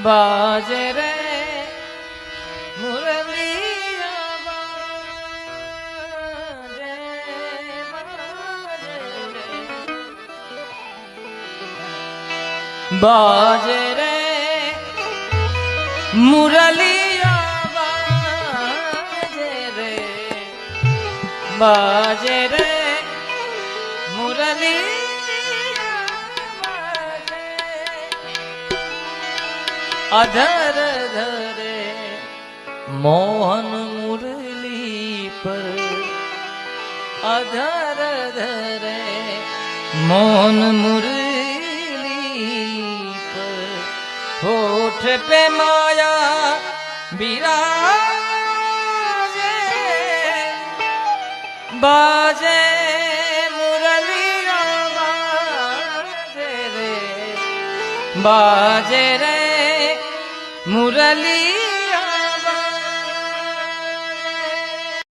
बाजे रे मुरलिया बाजे बाजे रे मुरलिया बाजे रे बाजे रे मुरली अधर धरे मोहन मुरली पर अधर धरे मोहन मुरली पर होठ पे माया बिराजे बाजे मुरलिया बाजे रे बाजे रे मुरली